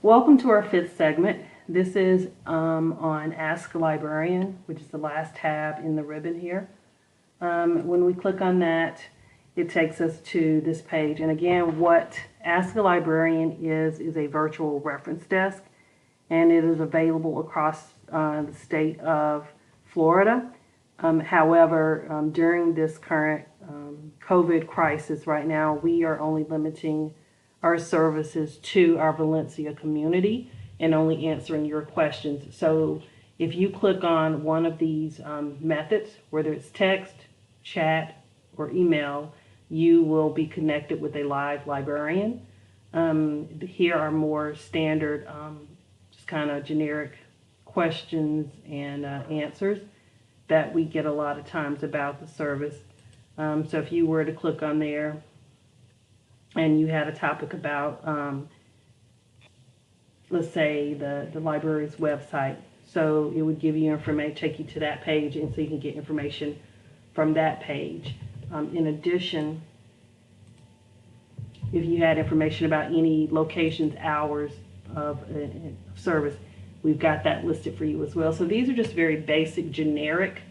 Welcome to our fifth segment. This is on Ask-A-Librarian, which is the last tab in the ribbon here. When we click on that, it takes us to this page. And again, what Ask-A-Librarian is a virtual reference desk, and it is available across the state of Florida. However, during this current COVID crisis right now, we are only limiting our services to our Valencia community and only answering your questions. So if you click on one of these methods, whether it's text, chat, or email, you will be connected with a live librarian. Here are more standard, just kind of generic questions and answers that we get a lot of times about the service. So if you were to click on there, and you had a topic about, let's say, the library's website. So it would give you information, take you to that page, and so you can get information from that page. In addition, if you had information about any locations, hours of service, we've got that listed for you as well. So these are just very basic, generic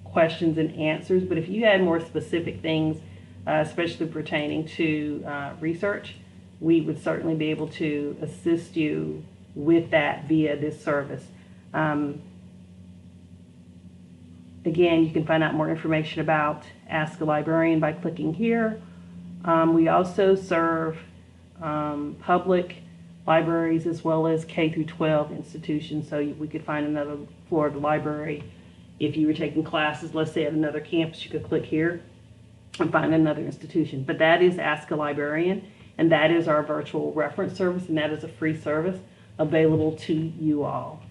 questions and answers. But if you had more specific things, especially pertaining to research, we would certainly be able to assist you with that via this service. Again, you can find out more information about Ask-A-Librarian by clicking here. We also serve public libraries as well as K through 12 institutions, so we could find another Florida library. If you were taking classes, let's say at another campus, you could click here and find another institution. But that is Ask-A-Librarian, and that is our virtual reference service, and that is a free service available to you all.